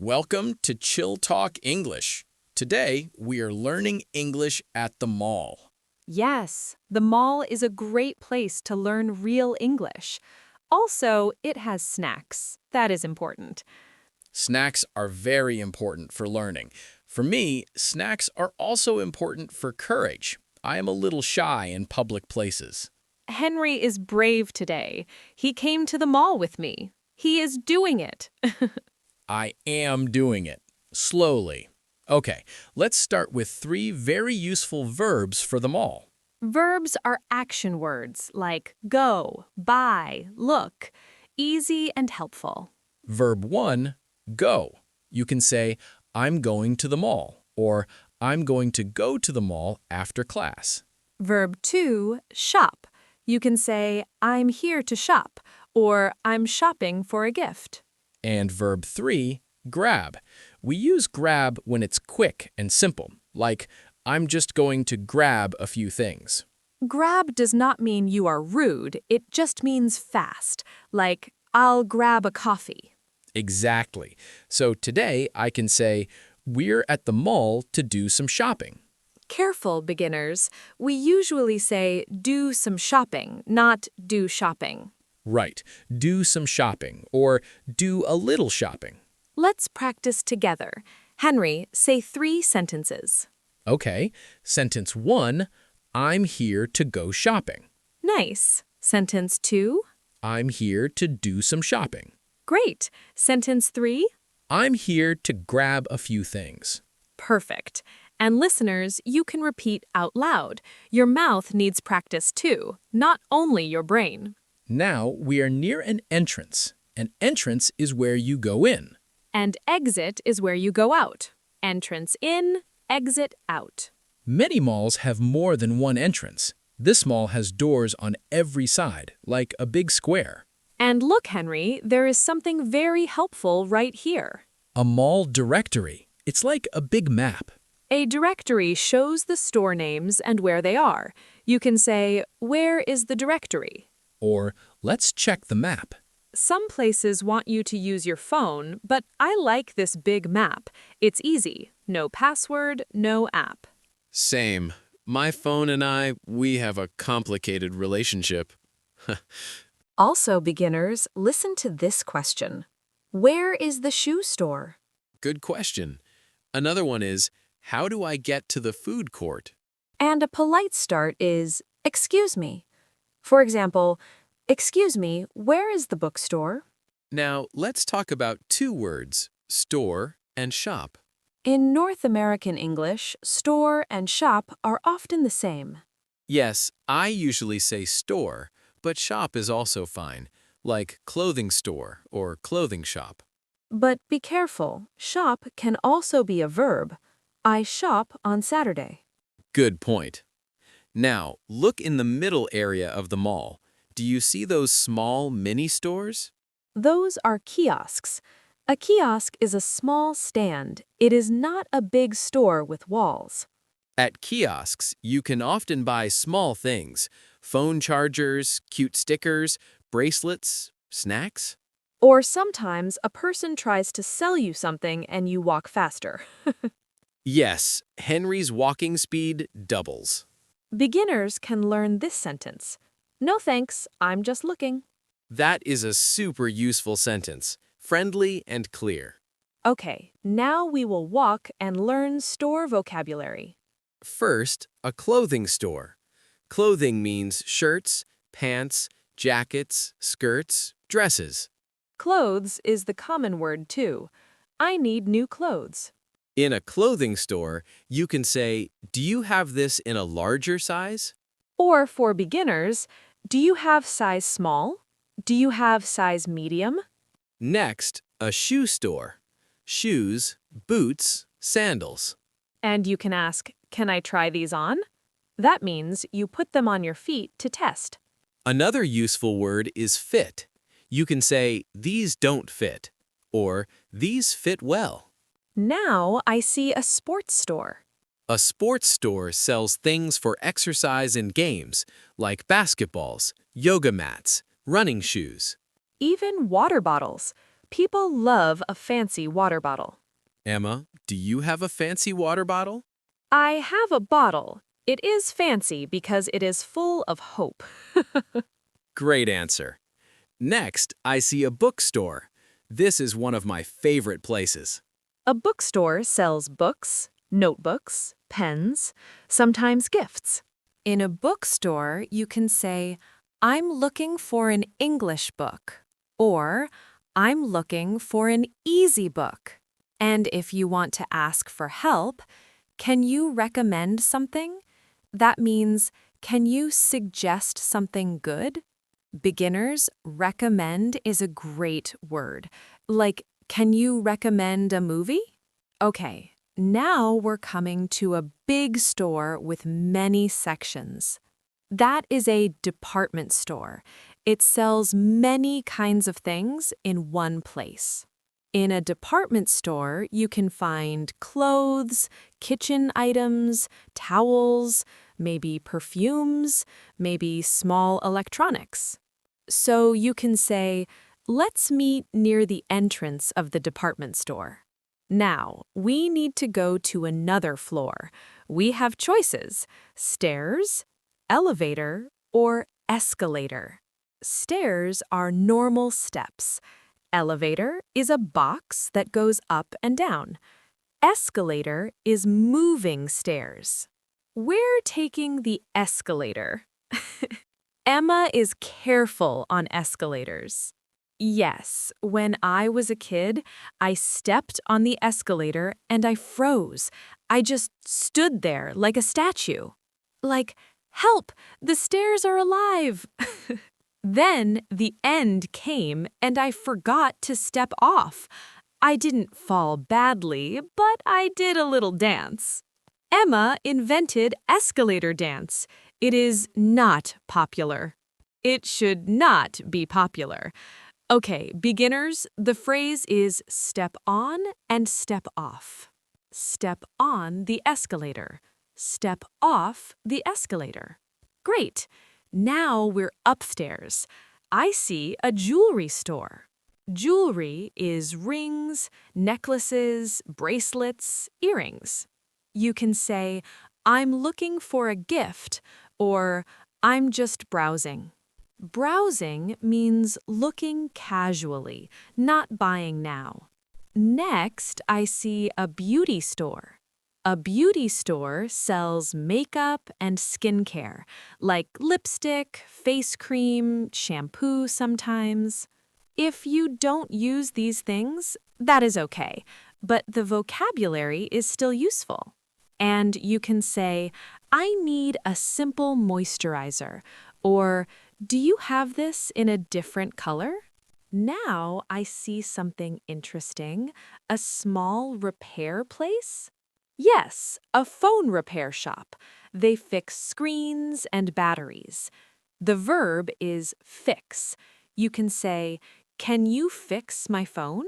Welcome to Chilltalk English. Today, we are learning English at the mall. Yes, the mall is a great place to learn real English. Also, it has snacks. That is important. Snacks are very important for learning. For me, snacks are also important for courage. I am a little shy in public places. Henry is brave today. He came to the mall with me. He is doing it. I am doing it. Slowly. Okay, let's start with 3 very useful verbs for the mall. Verbs are action words like go, buy, look. Easy and helpful. Verb 1, go. You can say, I'm going to the mall, or I'm going to go to the mall after class. Verb 2, shop. You can say, I'm here to shop, or I'm shopping for a gift. And verb 3, grab. We use grab when it's quick and simple, like, I'm just going to grab a few things. Grab does not mean you are rude, it just means fast, like, I'll grab a coffee. Exactly. So today I can say, we're at the mall to do some shopping. Careful, beginners. We usually say do some shopping, not do shopping. Right, do some shopping, or do a little shopping. Let's practice together. Henry, say 3 sentences. Okay, sentence 1, I'm here to go shopping. Nice. Sentence 2. I'm here to do some shopping. Great. Sentence 3. I'm here to grab a few things. Perfect. And listeners, you can repeat out loud. Your mouth needs practice too, not only your brain. Now we are near an entrance. An entrance is where you go in. And exit is where you go out. Entrance in, exit out. Many malls have more than one entrance. This mall has doors on every side, like a big square. And look, Henry, there is something very helpful right here. A mall directory. It's like a big map. A directory shows the store names and where they are. You can say, where is the directory? Or, let's check the map. Some places want you to use your phone, but I like this big map. It's easy. No password, no app. Same. My phone and we have a complicated relationship. Also, beginners, listen to this question. Where is the shoe store? Good question. Another one is, how do I get to the food court? And a polite start is, excuse me. For example, excuse me, where is the bookstore? Now, let's talk about 2 words, store and shop. In North American English, store and shop are often the same. Yes, I usually say store, but shop is also fine, like clothing store or clothing shop. But be careful, shop can also be a verb. I shop on Saturday. Good point. Now, look in the middle area of the mall. Do you see those small mini stores? Those are kiosks. A kiosk is a small stand. It is not a big store with walls. At kiosks, you can often buy small things, phone chargers, cute stickers, bracelets, snacks. Or sometimes a person tries to sell you something and you walk faster. Yes, Henry's walking speed doubles. Beginners can learn this sentence. No thanks, I'm just looking. That is a super useful sentence, friendly and clear. Okay, now we will walk and learn store vocabulary. First, a clothing store. Clothing means shirts, pants, jackets, skirts, dresses. Clothes is the common word too. I need new clothes. In a clothing store, you can say, do you have this in a larger size? Or for beginners, do you have size small? Do you have size medium? Next, a shoe store. Shoes, boots, sandals. And you can ask, can I try these on? That means you put them on your feet to test. Another useful word is fit. You can say, these don't fit, or these fit well. Now I see a sports store. A sports store sells things for exercise and games, like basketballs, yoga mats, running shoes. Even water bottles. People love a fancy water bottle. Emma, do you have a fancy water bottle? I have a bottle. It is fancy because it is full of hope. Great answer. Next, I see a bookstore. This is one of my favorite places. A bookstore sells books, notebooks, pens, sometimes gifts. In a bookstore, you can say, I'm looking for an English book, or I'm looking for an easy book. And if you want to ask for help, can you recommend something? That means, can you suggest something good? Beginners, recommend is a great word. Like, can you recommend a movie? Okay, now we're coming to a big store with many sections. That is a department store. It sells many kinds of things in one place. In a department store, you can find clothes, kitchen items, towels, maybe perfumes, maybe small electronics. So you can say, let's meet near the entrance of the department store. Now, we need to go to another floor. We have choices: stairs, elevator, or escalator. Stairs are normal steps. Elevator is a box that goes up and down. Escalator is moving stairs. We're taking the escalator. Emma is careful on escalators. Yes, when I was a kid, I stepped on the escalator and I froze. I just stood there like a statue. Like, help, the stairs are alive. Then the end came and I forgot to step off. I didn't fall badly, but I did a little dance. Emma invented escalator dance. It is not popular. It should not be popular. Okay, beginners, the phrase is step on and step off. Step on the escalator. Step off the escalator. Great. Now we're upstairs. I see a jewelry store. Jewelry is rings, necklaces, bracelets, earrings. You can say, I'm looking for a gift, or I'm just browsing. Browsing means looking casually, not buying now. Next, I see a beauty store. A beauty store sells makeup and skincare, like lipstick, face cream, shampoo sometimes. If you don't use these things, that is okay, but the vocabulary is still useful. And you can say, I need a simple moisturizer, or do you have this in a different color? Now I see something interesting, a small repair place. Yes, a phone repair shop. They fix screens and batteries. The verb is fix. You can say, can you fix my phone?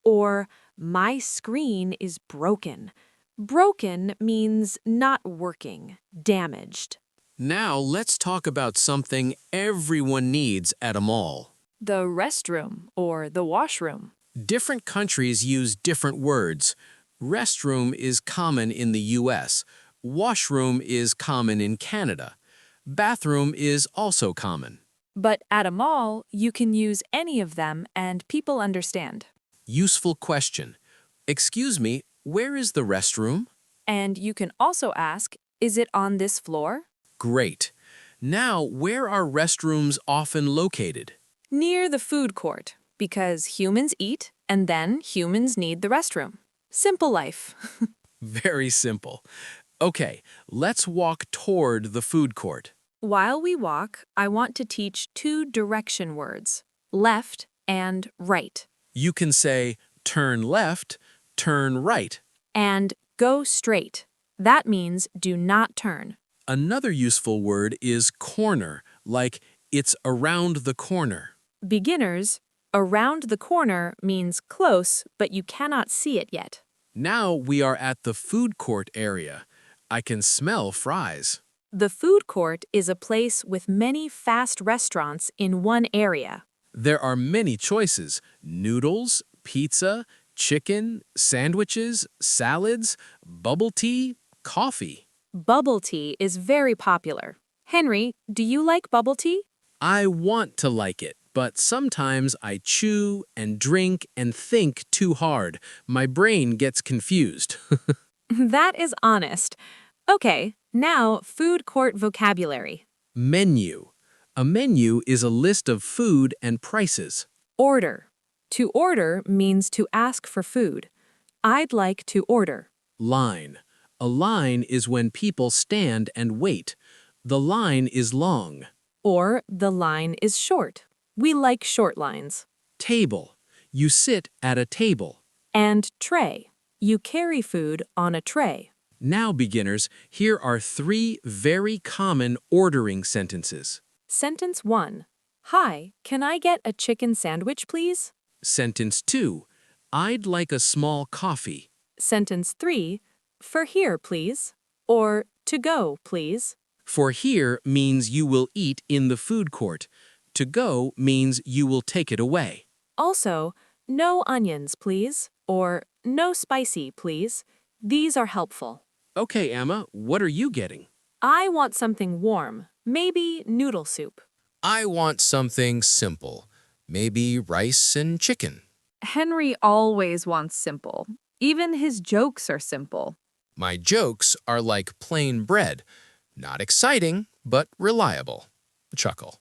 Or, my screen is broken. Broken means not working, damaged. Now let's talk about something everyone needs at a mall. The restroom or the washroom. Different countries use different words. Restroom is common in the US. Washroom is common in Canada. Bathroom is also common. But at a mall, you can use any of them and people understand. Useful question. Excuse me, where is the restroom? And you can also ask, is it on this floor? Great. Now, where are restrooms often located? Near the food court, because humans eat and then humans need the restroom. Simple life. Very simple. Okay, let's walk toward the food court. While we walk, I want to teach two direction words, left and right, You can say, turn left, turn right. and go straight. That means do not turn. Another useful word is corner, like it's around the corner. Beginners, around the corner means close, but you cannot see it yet. Now we are at the food court area. I can smell fries. The food court is a place with many fast restaurants in one area. There are many choices: noodles, pizza, chicken, sandwiches, salads, bubble tea, coffee. Bubble tea is very popular. Henry, do you like bubble tea? I want to like it, but sometimes I chew and drink and think too hard. My brain gets confused. That is honest. Okay, now food court vocabulary. Menu. A menu is a list of food and prices. Order. To order means to ask for food. I'd like to order. Line. A line is when people stand and wait. The line is long. Or the line is short. We like short lines. Table. You sit at a table. And tray. You carry food on a tray. Now, beginners, here are 3 very common ordering sentences. Sentence 1. Hi, can I get a chicken sandwich, please? Sentence 2. I'd like a small coffee. Sentence 3. For here, please. Or to go, please. For here means you will eat in the food court. To go means you will take it away. Also, no onions, please. Or no spicy, please. These are helpful. Okay, Emma, what are you getting? I want something warm. Maybe noodle soup. I want something simple. Maybe rice and chicken. Henry always wants simple. Even his jokes are simple. My jokes are like plain bread. Not exciting, but reliable. Chuckle.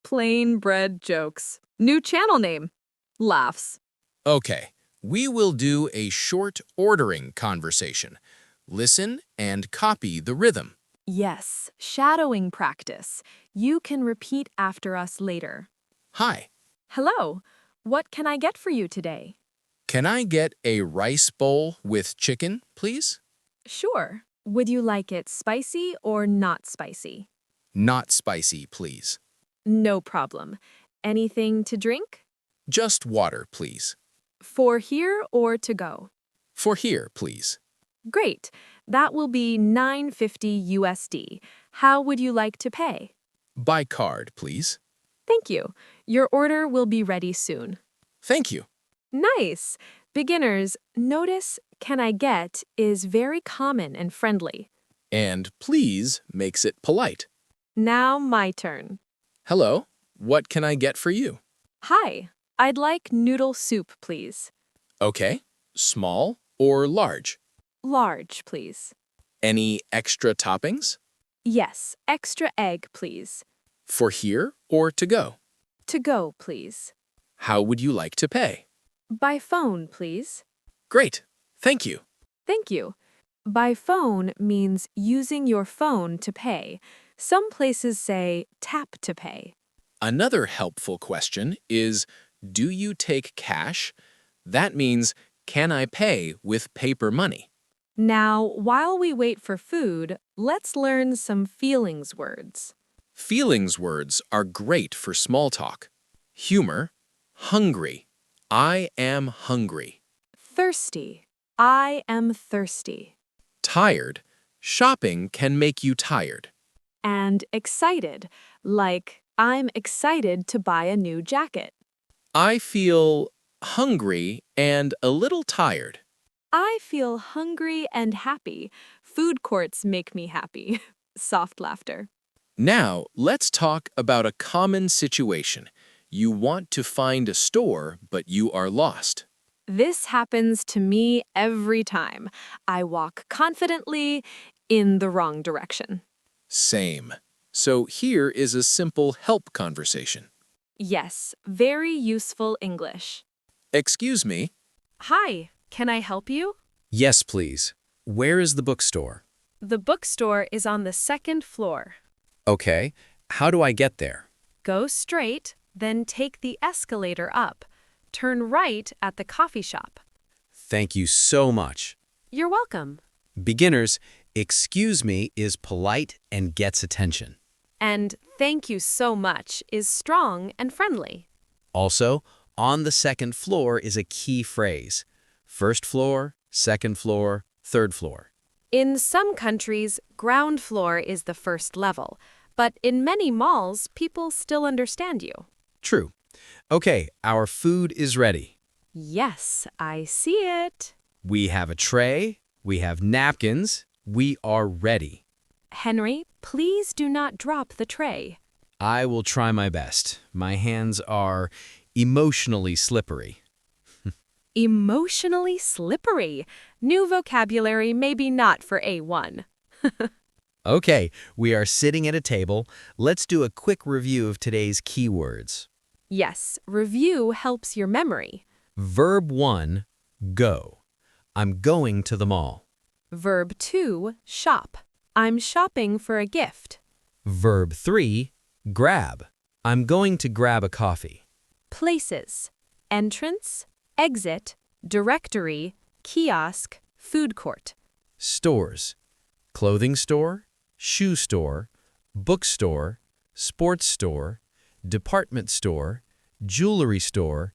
Plain bread jokes. New channel name. Laughs. Okay, we will do a short ordering conversation. Listen and copy the rhythm. Yes, shadowing practice. You can repeat after us later. Hi, Hello, what can I get for you today? can I get a rice bowl with chicken, please? Sure. Would you like it spicy or not spicy? Not spicy, please. No problem. Anything to drink? Just water, please. For here or to go? For here, please. Great. That will be $9.50 USD. How would you like to pay? By card, please. Thank you. Your order will be ready soon. Thank you. Nice. Beginners, notice "can I get" is very common and friendly. And please makes it polite. Now my turn. Hello, what can I get for you? Hi, I'd like noodle soup, please. Okay, small or large? Large, please. Any extra toppings? Yes, extra egg, please. For here or to go? To go, please. How would you like to pay? By phone, please. Great, thank you. Thank you. By phone means using your phone to pay. Some places say tap to pay. Another helpful question is, do you take cash? That means, can I pay with paper money? Now, while we wait for food, let's learn some feelings words. Feelings words are great for small talk. Humor, hungry. I am hungry. Thirsty. I am thirsty. Tired. Shopping can make you tired. And excited, like I'm excited to buy a new jacket. I feel hungry and a little tired. I feel hungry and happy. Food courts make me happy. Soft laughter. Now, let's talk about a common situation. You want to find a store, but you are lost. This happens to me every time. I walk confidently in the wrong direction. Same. So here is a simple help conversation. Yes, very useful English. Excuse me. Hi, can I help you? Yes, please. Where is the bookstore? The bookstore is on the second floor. Okay. How do I get there? Go straight, then take the escalator up. Turn right at the coffee shop. Thank you so much. You're welcome. Beginners, excuse me is polite and gets attention. And thank you so much is strong and friendly. Also, on the second floor is a key phrase. First floor, second floor, third floor. In some countries, ground floor is the first level, but in many malls, people still understand you. True. Okay, our food is ready. Yes, I see it. We have a tray. We have napkins. We are ready. Henry, please do not drop the tray. I will try my best. My hands are emotionally slippery. Emotionally slippery. New vocabulary, maybe not for A1. Okay, we are sitting at a table. Let's do a quick review of today's keywords. Yes, review helps your memory. Verb 1, go. I'm going to the mall. Verb 2, shop. I'm shopping for a gift. Verb 3, grab. I'm going to grab a coffee. Places. Entrance, exit, directory, kiosk, food court. Stores. Clothing store, shoe store, bookstore, sports store, department store, jewelry store,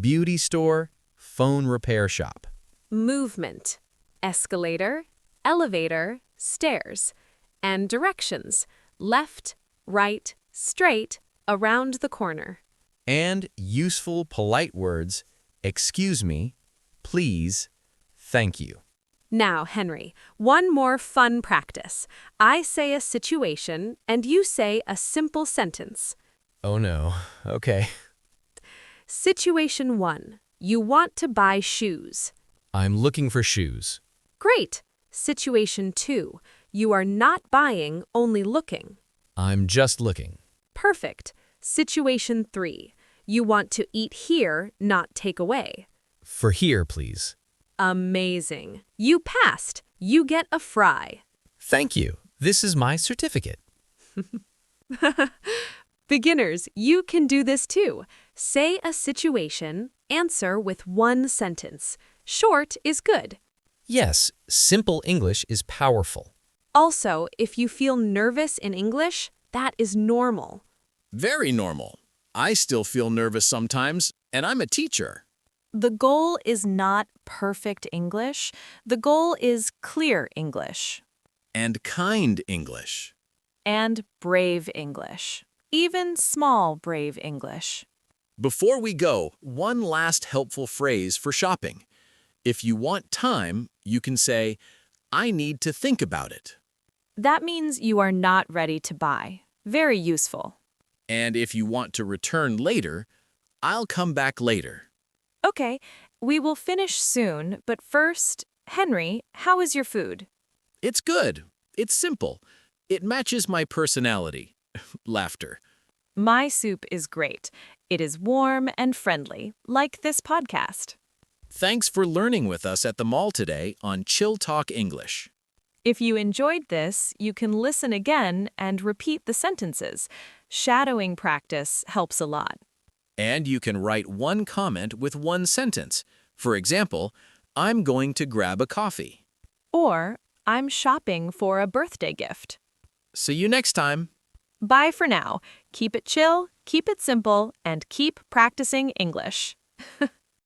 beauty store, phone repair shop. Movement. Escalator, elevator, stairs. And directions. Left, right, straight, around the corner. And useful polite words, excuse me, please, thank you. Now, Henry, one more fun practice. I say a situation, and you say a simple sentence. Oh no, okay. Situation 1. You want to buy shoes. I'm looking for shoes. Great. Situation 2. You are not buying, only looking. I'm just looking. Perfect. Situation 3. You want to eat here, not take away. For here, please. Amazing. You passed. You get a fry. Thank you. This is my certificate. Beginners, you can do this too. Say a situation, answer with one sentence. Short is good. Yes, simple English is powerful. Also, if you feel nervous in English, that is normal. Very normal. I still feel nervous sometimes, and I'm a teacher. The goal is not perfect English. The goal is clear English And kind English. and brave English. Even small brave English. Before we go, one last helpful phrase for shopping. If you want time, you can say, I need to think about it. That means you are not ready to buy. Very useful. And if you want to return later, I'll come back later. Okay, we will finish soon, but first, Henry, how is your food? It's good. It's simple. It matches my personality. Laughter. My soup is great. It is warm and friendly, like this podcast. Thanks for learning with us at the mall today on Chilltalk English. If you enjoyed this, you can listen again and repeat the sentences. Shadowing practice helps a lot. And you can write one comment with one sentence. For example, I'm going to grab a coffee. Or, I'm shopping for a birthday gift. See you next time. Bye for now. Keep it chill, keep it simple, and keep practicing English.